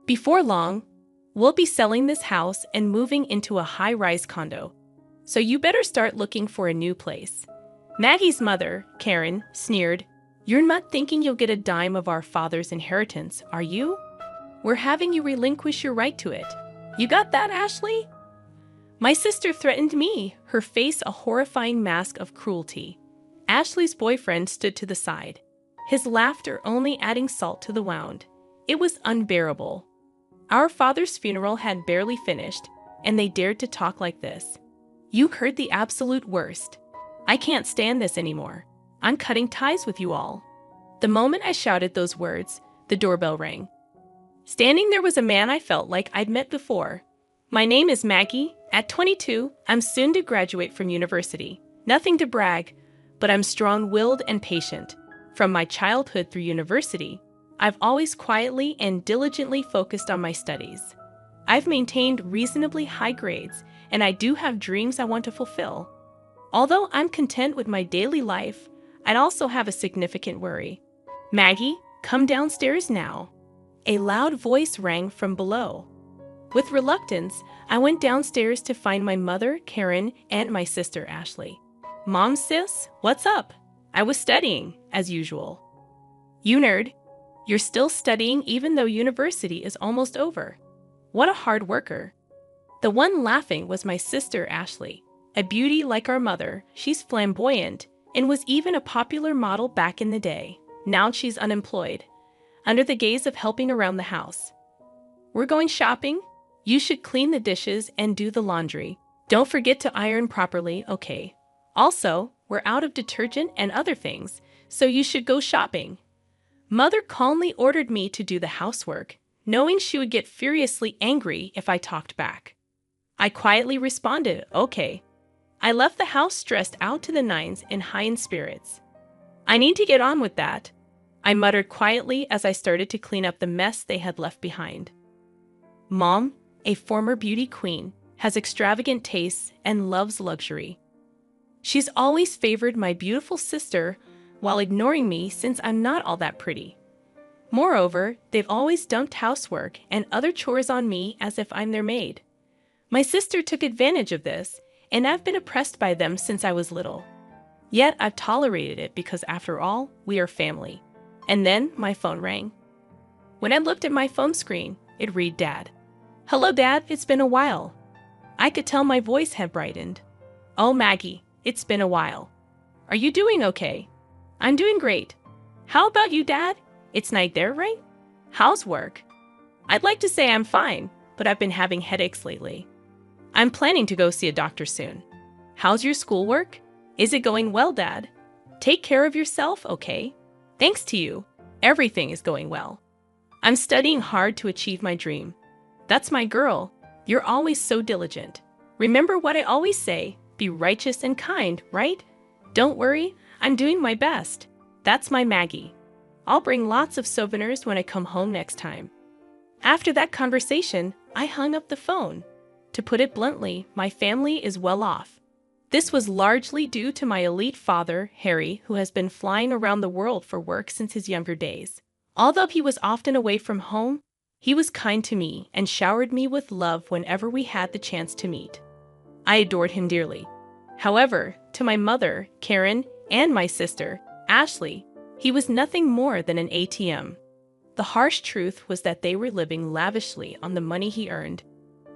Before long, we'll be selling this house and moving into a high-rise condo. So you better start looking for a new place." Maggie's mother, Karen, sneered, "You're not thinking you'll get a dime of our father's inheritance, are you? We're having you relinquish your right to it. You got that, Ashley?" My sister threatened me, her face a horrifying mask of cruelty. Ashley's boyfriend stood to the side, his laughter only adding salt to the wound. It was unbearable. Our father's funeral had barely finished, and they dared to talk like this. "You heard the absolute worst. I can't stand this anymore. I'm cutting ties with you all." The moment I shouted those words, the doorbell rang. Standing there was a man I felt like I'd met before. "My name is Maggie. At 22, I'm soon to graduate from university. Nothing to brag, but I'm strong-willed and patient. From my childhood through university, I've always quietly and diligently focused on my studies. I've maintained reasonably high grades, and I do have dreams I want to fulfill. Although I'm content with my daily life, I'd also have a significant worry. Maggie, come downstairs now." A loud voice rang from below. With reluctance, I went downstairs to find my mother, Karen, and my sister, Ashley. "Mom, sis, what's up?" "I was studying, as usual." "You nerd. You're still studying even though university is almost over. What a hard worker." The one laughing was my sister, Ashley. A beauty like our mother, she's flamboyant and was even a popular model back in the day. Now she's unemployed, under the gaze of helping around the house. "We're going shopping. You should clean the dishes and do the laundry. Don't forget to iron properly, okay? Also, we're out of detergent and other things, so you should go shopping." Mother calmly ordered me to do the housework, knowing she would get furiously angry if I talked back. I quietly responded, "Okay." I left the house stressed out to the nines and high in spirits. "I need to get on with that," I muttered quietly as I started to clean up the mess they had left behind. Mom, a former beauty queen, has extravagant tastes and loves luxury. She's always favored my beautiful sister while ignoring me since I'm not all that pretty. Moreover, they've always dumped housework and other chores on me as if I'm their maid. My sister took advantage of this, and I've been oppressed by them since I was little. Yet I've tolerated it because, after all, we are family. And then my phone rang. When I looked at my phone screen, it read Dad. "Hello, Dad, it's been a while." I could tell my voice had brightened. "Oh, Maggie, it's been a while. Are you doing okay?" "I'm doing great. How about you, Dad? It's night there, right? How's work?" "I'd like to say I'm fine, but I've been having headaches lately. I'm planning to go see a doctor soon." "How's your schoolwork? Is it going well, Dad? Take care of yourself, okay? Thanks to you, everything is going well. I'm studying hard to achieve my dream." "That's my girl. You're always so diligent. Remember what I always say, be righteous and kind, right? Don't worry, I'm doing my best." That's my Maggie. I'll bring lots of souvenirs when I come home next time. After that conversation, I hung up the phone. To put it bluntly, my family is well off. This was largely due to my elite father, Harry, who has been flying around the world for work since his younger days. Although he was often away from home, he was kind to me and showered me with love whenever we had the chance to meet. I adored him dearly. However, to my mother, Karen, and my sister, Ashley, he was nothing more than an ATM. The harsh truth was that they were living lavishly on the money he earned.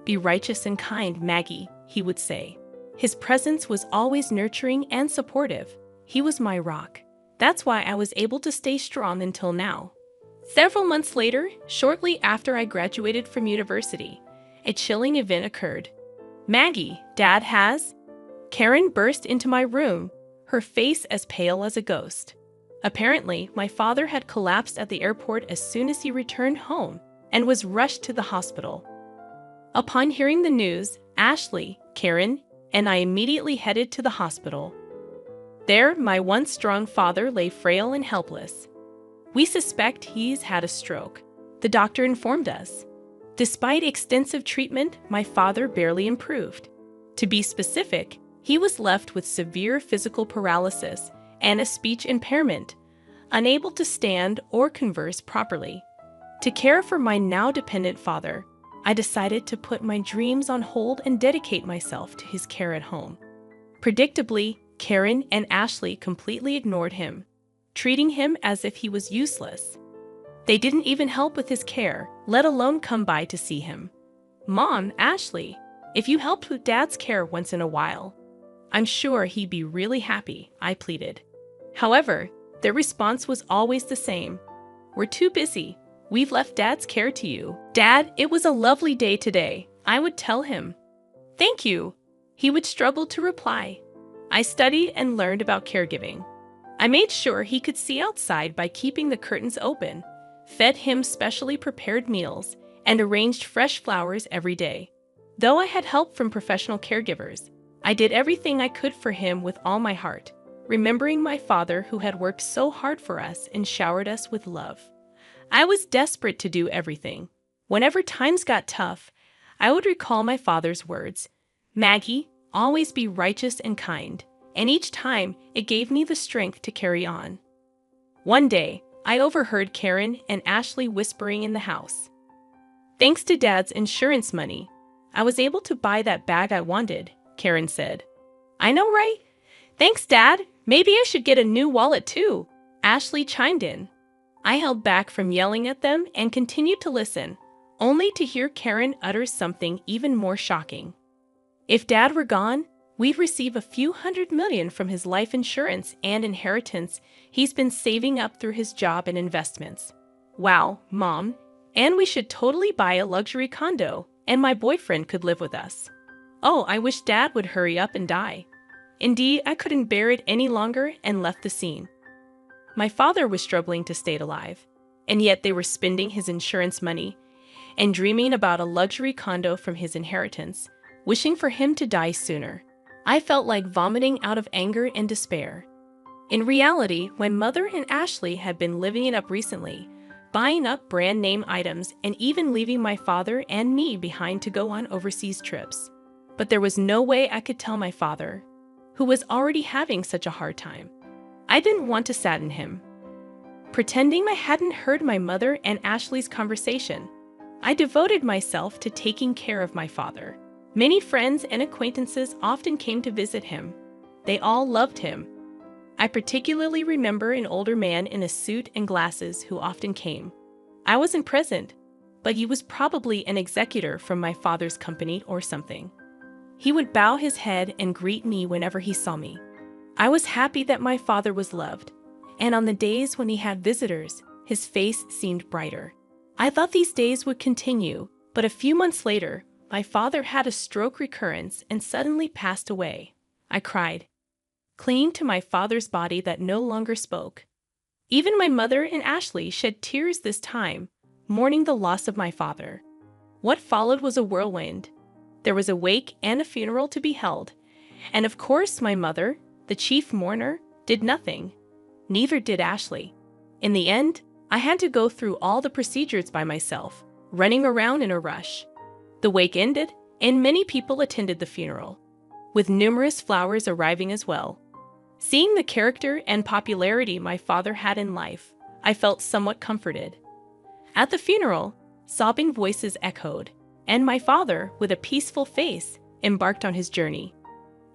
"Be righteous and kind, Maggie," he would say. His presence was always nurturing and supportive. He was my rock. That's why I was able to stay strong until now. Several months later, shortly after I graduated from university, a chilling event occurred. "Maggie, Dad has..." Karen burst into my room, her face as pale as a ghost. Apparently, my father had collapsed at the airport as soon as he returned home and was rushed to the hospital. Upon hearing the news, Ashley, Karen, and I immediately headed to the hospital. There, my once strong father lay frail and helpless. "We suspect he's had a stroke," the doctor informed us. Despite extensive treatment, my father barely improved. To be specific, he was left with severe physical paralysis and a speech impairment, unable to stand or converse properly. To care for my now dependent father, I decided to put my dreams on hold and dedicate myself to his care at home. Predictably, Karen and Ashley completely ignored him, treating him as if he was useless. They didn't even help with his care, let alone come by to see him. "Mom, Ashley, if you helped with Dad's care once in a while, I'm sure he'd be really happy," I pleaded. However, their response was always the same. "We're too busy. We've left Dad's care to you." "Dad, it was a lovely day today," I would tell him. "Thank you." He would struggle to reply. I studied and learned about caregiving. I made sure he could see outside by keeping the curtains open, fed him specially prepared meals, and arranged fresh flowers every day. Though I had help from professional caregivers, I did everything I could for him with all my heart, remembering my father who had worked so hard for us and showered us with love. I was desperate to do everything. Whenever times got tough, I would recall my father's words, "Maggie, always be righteous and kind," and each time it gave me the strength to carry on. One day, I overheard Karen and Ashley whispering in the house. "Thanks to Dad's insurance money, I was able to buy that bag I wanted," Karen said. "I know, right? Thanks, Dad. Maybe I should get a new wallet too," Ashley chimed in. I held back from yelling at them and continued to listen, only to hear Karen utter something even more shocking. "If Dad were gone, we'd receive a few $100 million from his life insurance and inheritance he's been saving up through his job and investments." "Wow, Mom. And we should totally buy a luxury condo, and my boyfriend could live with us." "Oh, I wish Dad would hurry up and die." Indeed, I couldn't bear it any longer and left the scene. My father was struggling to stay alive, and yet they were spending his insurance money and dreaming about a luxury condo from his inheritance, wishing for him to die sooner. I felt like vomiting out of anger and despair. In reality, my mother and Ashley had been living it up recently, buying up brand name items and even leaving my father and me behind to go on overseas trips. But there was no way I could tell my father, who was already having such a hard time. I didn't want to sadden him. Pretending I hadn't heard my mother and Ashley's conversation, I devoted myself to taking care of my father. Many friends and acquaintances often came to visit him. They all loved him. I particularly remember an older man in a suit and glasses who often came. I wasn't present, but he was probably an executor from my father's company or something. He would bow his head and greet me whenever he saw me. I was happy that my father was loved, and on the days when he had visitors, his face seemed brighter. I thought these days would continue, but a few months later, my father had a stroke recurrence and suddenly passed away. I cried, clinging to my father's body that no longer spoke. Even my mother and Ashley shed tears this time, mourning the loss of my father. What followed was a whirlwind. There was a wake and a funeral to be held, and of course my mother, the chief mourner, did nothing. Neither did Ashley. In the end, I had to go through all the procedures by myself, running around in a rush. The wake ended, and many people attended the funeral, with numerous flowers arriving as well. Seeing the character and popularity my father had in life, I felt somewhat comforted. At the funeral, sobbing voices echoed, and my father, with a peaceful face, embarked on his journey.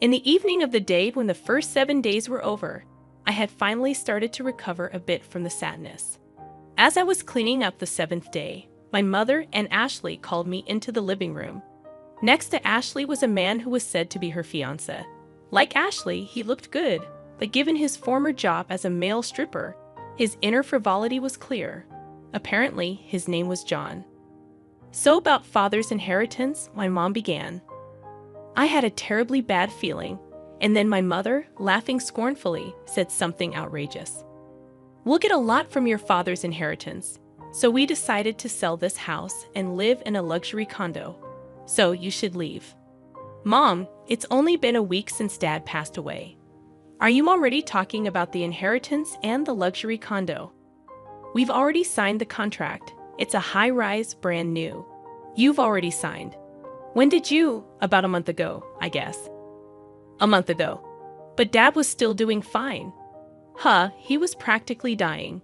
In the evening of the day when the first 7 days were over, I had finally started to recover a bit from the sadness. As I was cleaning up the 7th day, my mother and Ashley called me into the living room. Next to Ashley was a man who was said to be her fiancé. Like Ashley, he looked good, but given his former job as a male stripper, his inner frivolity was clear. Apparently, his name was John. "So about father's inheritance," my mom began. I had a terribly bad feeling, and then my mother, laughing scornfully, said something outrageous. "We'll get a lot from your father's inheritance, so we decided to sell this house and live in a luxury condo. So you should leave." "Mom, it's only been a week since Dad passed away. Are you already talking about the inheritance and the luxury condo?" "We've already signed the contract. It's a high-rise, brand new." "You've already signed. When did you?" "About a month ago, I guess." "A month ago. But Dad was still doing fine." "Huh, he was practically dying.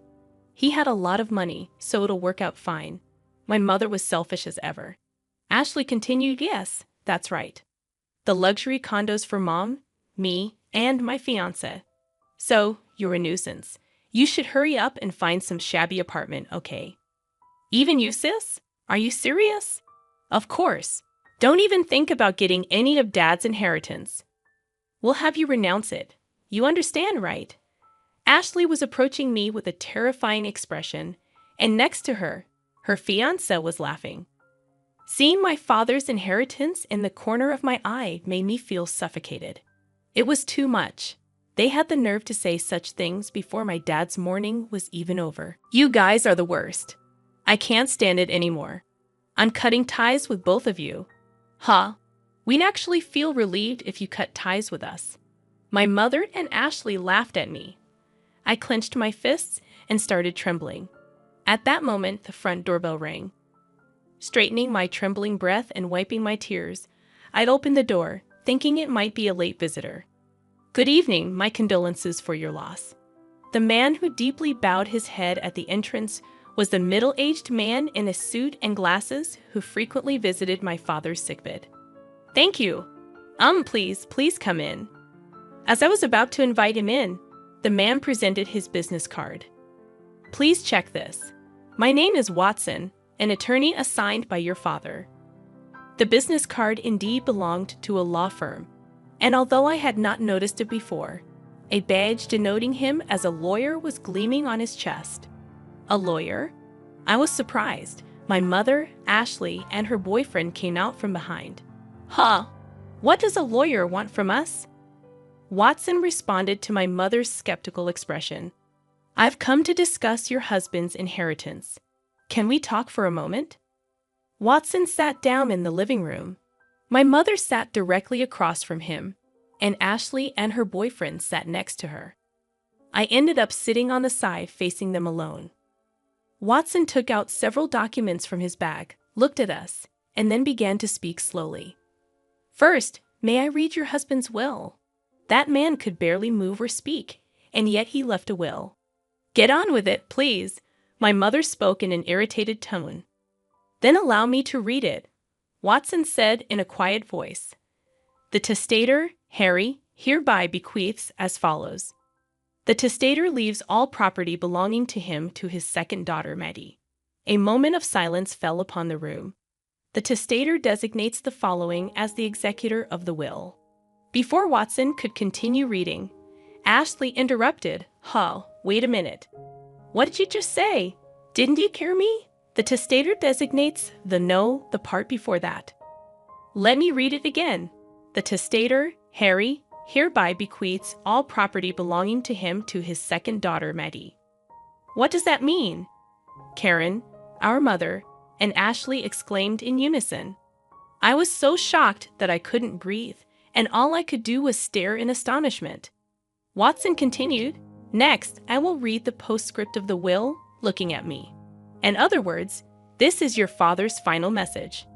He had a lot of money, so it'll work out fine. My mother was selfish as ever. Ashley continued, yes, that's right. The luxury condos for Mom, me, and my fiancé. So, you're a nuisance. You should hurry up and find some shabby apartment, okay? Even you, sis? Are you serious? Of course. Don't even think about getting any of Dad's inheritance. We'll have you renounce it. You understand, right? Ashley was approaching me with a terrifying expression, and next to her, her fiancé was laughing. Seeing my father's inheritance in the corner of my eye made me feel suffocated. It was too much. They had the nerve to say such things before my dad's mourning was even over. You guys are the worst. I can't stand it anymore. I'm cutting ties with both of you. Huh? We'd actually feel relieved if you cut ties with us. My mother and Ashley laughed at me. I clenched my fists and started trembling. At that moment, the front doorbell rang. Straightening my trembling breath and wiping my tears, I'd opened the door, thinking it might be a late visitor. Good evening, my condolences for your loss. The man who deeply bowed his head at the entrance was the middle-aged man in a suit and glasses who frequently visited my father's sickbed. Thank you. Please come in. As I was about to invite him in, the man presented his business card. Please check this. My name is Watson, an attorney assigned by your father. The business card indeed belonged to a law firm, and although I had not noticed it before, a badge denoting him as a lawyer was gleaming on his chest. A lawyer? I was surprised. My mother, Ashley, and her boyfriend came out from behind. Huh? What does a lawyer want from us? Watson responded to my mother's skeptical expression. I've come to discuss your husband's inheritance. Can we talk for a moment? Watson sat down in the living room. My mother sat directly across from him, and Ashley and her boyfriend sat next to her. I ended up sitting on the side facing them alone. Watson took out several documents from his bag, looked at us, and then began to speak slowly. First, may I read your husband's will? That man could barely move or speak, and yet he left a will. Get on with it, please, my mother spoke in an irritated tone. Then allow me to read it, Watson said in a quiet voice. The testator, Harry, hereby bequeaths as follows. The testator leaves all property belonging to him to his second daughter, Maddie. A moment of silence fell upon the room. The testator designates the following as the executor of the will. Before Watson could continue reading, Ashley interrupted. Wait a minute. What did you just say? Didn't you hear me? The testator designates the part before that. Let me read it again. The testator, Harry, hereby bequeaths all property belonging to him to his second daughter, Maddie. What does that mean? Karen, our mother, and Ashley exclaimed in unison. I was so shocked that I couldn't breathe, and all I could do was stare in astonishment. Watson continued, Next, I will read the postscript of the will, looking at me. In other words, this is your father's final message.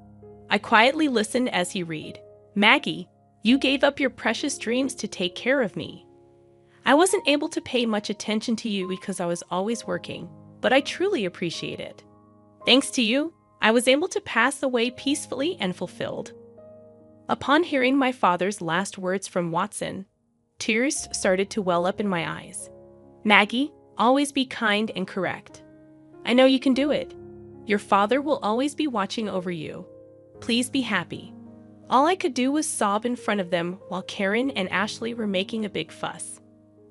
I quietly listened as he read. Maggie, you gave up your precious dreams to take care of me. I wasn't able to pay much attention to you because I was always working, but I truly appreciate it. Thanks to you, I was able to pass away peacefully and fulfilled. Upon hearing my father's last words from Watson, tears started to well up in my eyes. Maggie, always be kind and correct. I know you can do it. Your father will always be watching over you. Please be happy. All I could do was sob in front of them while Karen and Ashley were making a big fuss.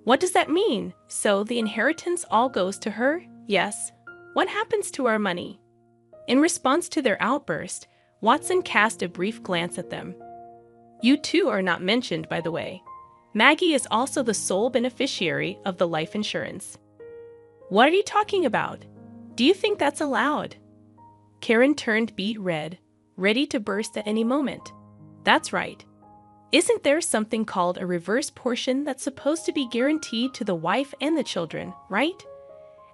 What does that mean? So the inheritance all goes to her? Yes. What happens to our money? In response to their outburst, Watson cast a brief glance at them. You two are not mentioned, by the way. Maggie is also the sole beneficiary of the life insurance. What are you talking about? Do you think that's allowed? Karen turned beet red, ready to burst at any moment. That's right. Isn't there something called a reverse portion that's supposed to be guaranteed to the wife and the children, right?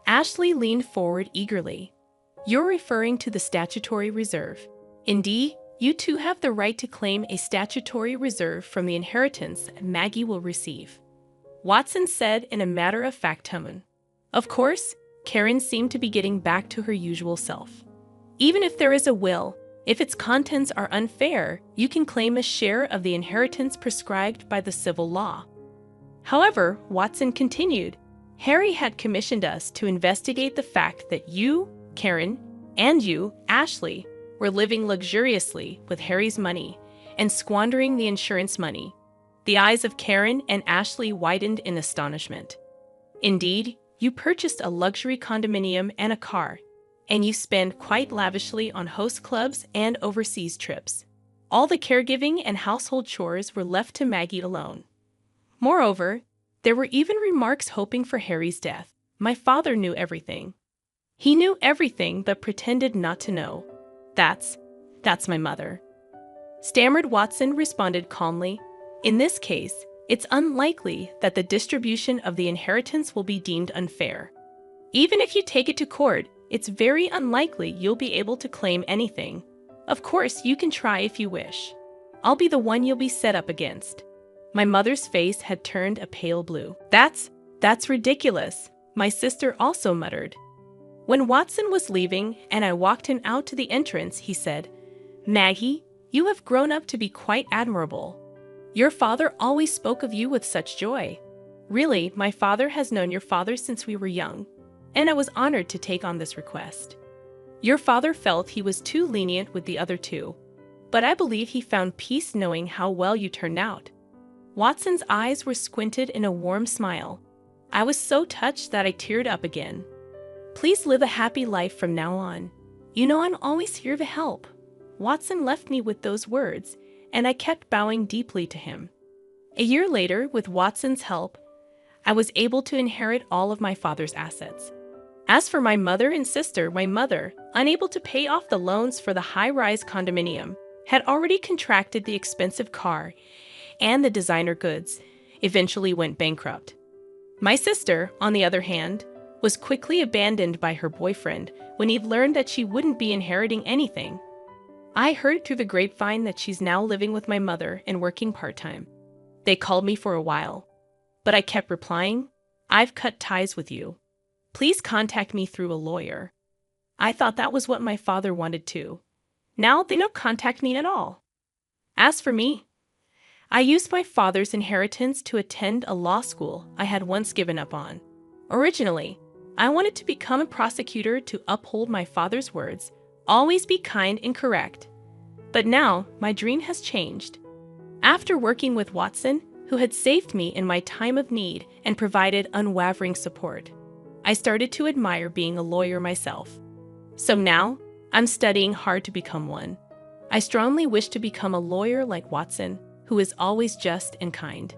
Ashley leaned forward eagerly. You're referring to the statutory reserve. Indeed, you two have the right to claim a statutory reserve from the inheritance Maggie will receive. Watson said in a matter-of-fact tone. Of course, Karen seemed to be getting back to her usual self. Even if there is a will, if its contents are unfair, you can claim a share of the inheritance prescribed by the civil law. However, Watson continued, Harry had commissioned us to investigate the fact that you, Karen, and you, Ashley, were living luxuriously with Harry's money and squandering the insurance money. The eyes of Karen and Ashley widened in astonishment. Indeed, you purchased a luxury condominium and a car, and you spend quite lavishly on host clubs and overseas trips. All the caregiving and household chores were left to Maggie alone. Moreover, there were even remarks hoping for Harry's death. My father knew everything. He knew everything but pretended not to know. That's my mother. Stammered Watson responded calmly. In this case, it's unlikely that the distribution of the inheritance will be deemed unfair. Even if you take it to court, it's very unlikely you'll be able to claim anything. Of course, you can try if you wish. I'll be the one you'll be set up against. My mother's face had turned a pale blue. That's ridiculous, my sister also muttered. When Watson was leaving and I walked him out to the entrance, he said, Maggie, you have grown up to be quite admirable. Your father always spoke of you with such joy. Really, my father has known your father since we were young, and I was honored to take on this request. Your father felt he was too lenient with the other two, but I believe he found peace knowing how well you turned out. Watson's eyes were squinted in a warm smile. I was so touched that I teared up again. Please live a happy life from now on. You know I'm always here to help. Watson left me with those words, and I kept bowing deeply to him. A year later, with Watson's help, I was able to inherit all of my father's assets. As for my mother and sister, my mother, unable to pay off the loans for the high-rise condominium, had already contracted the expensive car and the designer goods, eventually went bankrupt. My sister, on the other hand, was quickly abandoned by her boyfriend when he'd learned that she wouldn't be inheriting anything. I heard through the grapevine that she's now living with my mother and working part-time. They called me for a while, but I kept replying, I've cut ties with you. Please contact me through a lawyer. I thought that was what my father wanted too. Now they don't contact me at all. As for me, I used my father's inheritance to attend a law school I had once given up on. Originally, I wanted to become a prosecutor to uphold my father's words, always be kind and correct. But now, my dream has changed. After working with Watson, who had saved me in my time of need and provided unwavering support, I started to admire being a lawyer myself. So now, I'm studying hard to become one. I strongly wish to become a lawyer like Watson, who is always just and kind.